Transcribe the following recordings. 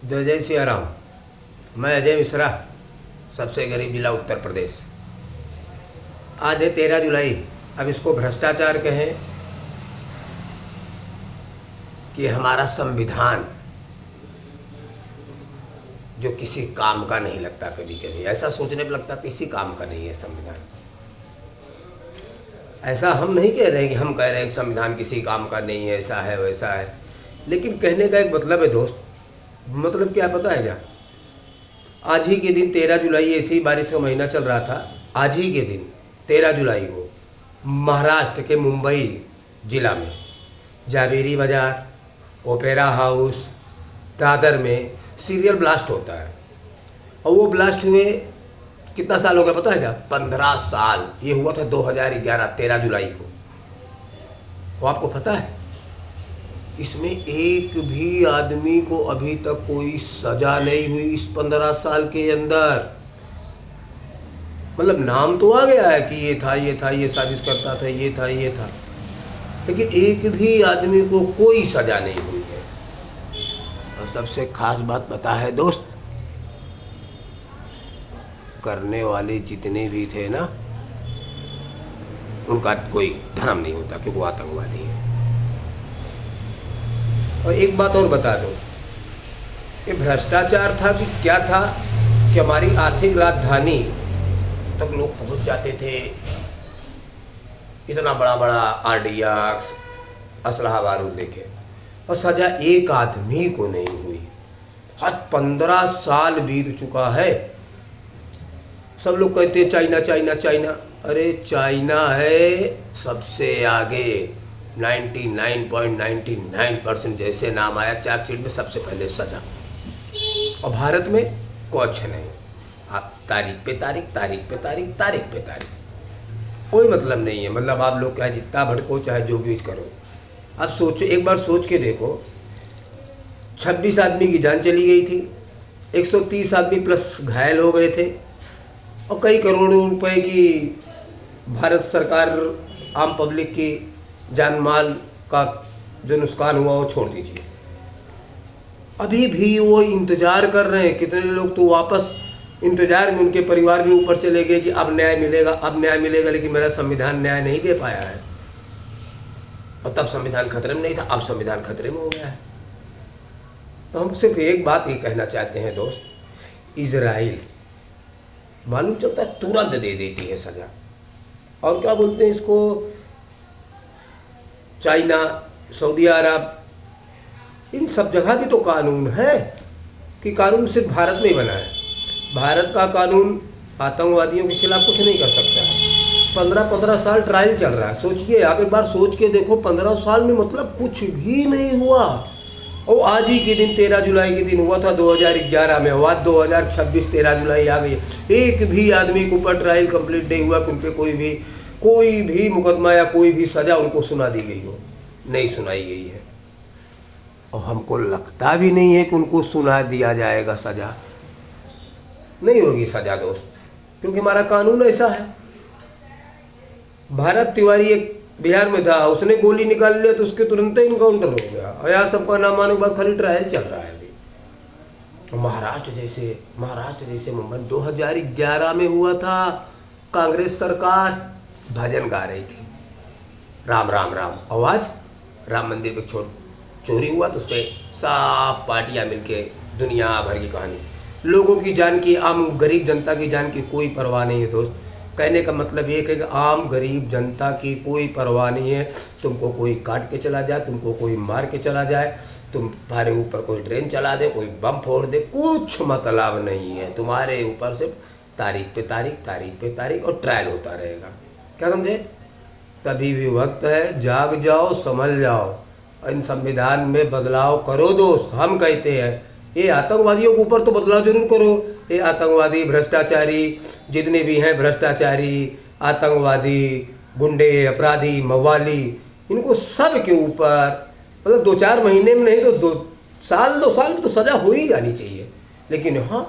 जय जय सिया राम। मैं अजय मिश्रा, सबसे गरीब जिला उत्तर प्रदेश। आज है 13 जुलाई। अब इसको भ्रष्टाचार कहें कि हमारा संविधान जो किसी काम का नहीं लगता, कभी कभी ऐसा सोचने पर लगता किसी काम का नहीं है संविधान। ऐसा हम नहीं कह रहे कि हम कह रहे हैं कि संविधान किसी काम का नहीं है, ऐसा है वैसा है, लेकिन कहने का एक मतलब है दोस्त। मतलब क्या पता है क्या? आज ही के दिन 13 जुलाई, ऐसे ही बारिश का महीना चल रहा था, आज ही के दिन 13 जुलाई को महाराष्ट्र के मुंबई जिला में जावेरी बाजार, ओपेरा हाउस, दादर में सीरियल ब्लास्ट होता है। और वो ब्लास्ट हुए कितना साल हो गया पता है क्या? 15 साल। ये हुआ था 2011 13 जुलाई को। वो आपको पता है इसमें एक भी आदमी को अभी तक कोई सजा नहीं हुई इस 15 साल के अंदर। मतलब नाम तो आ गया है कि ये था, ये था, ये साजिश करता था, ये था, ये था, लेकिन एक भी आदमी को कोई सजा नहीं हुई है। और सबसे खास बात पता है दोस्त, करने वाले जितने भी थे ना, उनका कोई धर्म नहीं होता क्योंकि वो आतंकवादी है। और एक बात और बता दूं, ये भ्रष्टाचार था कि क्या था कि हमारी आर्थिक राजधानी तक लोग पहुंच जाते थे। इतना बड़ा बड़ा आरडीएक्स, असलहा बारूद देखे, और सजा एक आदमी को नहीं हुई। आज 15 साल बीत चुका है। सब लोग कहते हैं चाइना चाइना चाइना। अरे चाइना है सबसे आगे। 99.99% जैसे नाम आया चार्जशीट में सबसे पहले सजा। और भारत में कुछ नहीं, आप तारीख पे तारीख, तारीख पे तारीख, तारीख पे तारीख, कोई मतलब नहीं है। मतलब आप लोग चाहे जितना भड़को, चाहे जो भी करो। अब सोचो, एक बार सोच के देखो, 26 आदमी की जान चली गई थी, 130 आदमी प्लस घायल हो गए थे, और कई करोड़ों रुपए की भारत सरकार आम पब्लिक की जान माल का जो नुकसान हुआ वो छोड़ दीजिए। अभी भी वो इंतज़ार कर रहे हैं। कितने लोग तो वापस इंतज़ार में, उनके परिवार भी ऊपर चले गए कि अब न्याय मिलेगा, अब न्याय मिलेगा, लेकिन मेरा संविधान न्याय नहीं दे पाया है। और तब संविधान खतरे में नहीं था, अब संविधान खतरे में हो गया है। तो हम सिर्फ एक बात ही कहना चाहते हैं दोस्त, इजराइल मालूम चलता है तुरंत दे देती है सजा। और क्या बोलते हैं इसको, चाइना, सऊदी अरब, इन सब जगह भी तो कानून है कि कानून सिर्फ भारत में ही बना है। भारत का कानून आतंकवादियों के खिलाफ कुछ नहीं कर सकता है। 15-15 साल ट्रायल चल रहा है। सोचिए आप, एक बार सोच के देखो, 15 साल में मतलब कुछ भी नहीं हुआ। और आज ही के दिन 13 जुलाई के दिन हुआ था 2011 में। हुआ 2026, 13 जुलाई आ गई, एक भी आदमी के ऊपर ट्रायल कंप्लीट नहीं हुआ कि उन पर कोई भी मुकदमा या कोई भी सज़ा उनको सुना दी गई हो। नहीं सुनाई गई है, और हमको लगता भी नहीं है कि उनको सुना दिया जाएगा। सज़ा नहीं होगी सज़ा दोस्त, क्योंकि हमारा कानून ऐसा है। भारत तिवारी एक बिहार में था, उसने गोली निकाल लिया तो उसके तुरंत ही इनकाउंटर हो गया। और यहाँ सबका नाम आने के बाद खाली ट्रायल चल रहा है अभी। महाराष्ट्र जैसे मुंबई 2011 में हुआ था। कांग्रेस सरकार भजन गा रही थी, राम राम राम। और आज राम मंदिर पे चोरी हुआ तो उस पर सब पार्टियाँ मिलके दुनिया भर की कहानी। लोगों की जान की, आम गरीब जनता की जान की कोई परवाह नहीं है दोस्त। कहने का मतलब ये है कि आम गरीब जनता की कोई परवाह नहीं है। तुमको कोई काट के चला जाए, तुमको कोई मार के चला जाए, तुम्हारे ऊपर कोई ट्रेन चला दे, कोई बम फोड़ दे, कुछ मतलब नहीं है। तुम्हारे ऊपर सिर्फ तारीख पे तारीख, तारीख पे तारीख, और ट्रायल होता रहेगा। क्या समझे? तभी भी वक्त है, जाग जाओ, समझ जाओ, इन संविधान में बदलाव करो दोस्त। हम कहते हैं ये आतंकवादियों के ऊपर तो बदलाव जरूर करो। ये आतंकवादी, भ्रष्टाचारी जितने भी हैं, भ्रष्टाचारी, आतंकवादी, गुंडे, अपराधी, मवाली, इनको सब के ऊपर मतलब 2-4 महीने में नहीं तो 2 साल में तो सज़ा हो ही जानी चाहिए। लेकिन यहाँ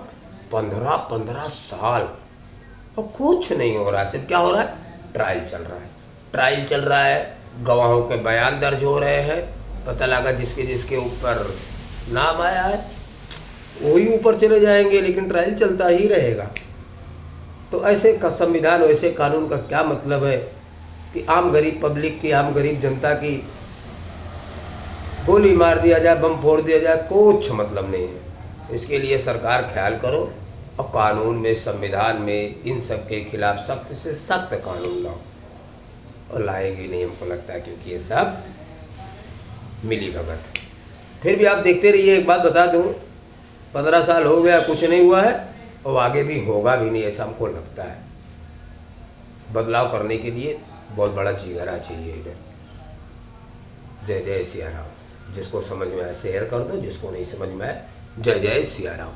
15-15 साल और कुछ नहीं हो रहा है। सिर्फ क्या हो रहा है? ट्रायल चल रहा है, गवाहों के बयान दर्ज हो रहे हैं। पता लगा जिसके ऊपर नाम आया है वही ऊपर चले जाएंगे, लेकिन ट्रायल चलता ही रहेगा। तो ऐसे का संविधान, वैसे कानून का क्या मतलब है कि आम गरीब पब्लिक की, आम गरीब जनता की गोली मार दिया जाए, बम फोड़ दिया जाए, कुछ मतलब नहीं है। इसके लिए सरकार ख्याल करो और कानून में, संविधान में इन सब के खिलाफ सख्त से सख्त कानून लाओ, और लाएंगे नहीं हमको लगता है, क्योंकि ये सब मिली भगत। फिर भी आप देखते रहिए। एक बात बता दूं, 15 साल हो गया, कुछ नहीं हुआ है और आगे भी होगा भी नहीं, ऐसा हमको लगता है। बदलाव करने के लिए बहुत बड़ा जिगरा चाहिए इधर। जय जय सिया राम। जिसको समझ में आए शेयर कर दो, जिसको नहीं समझ में आए जय जय सिया राम।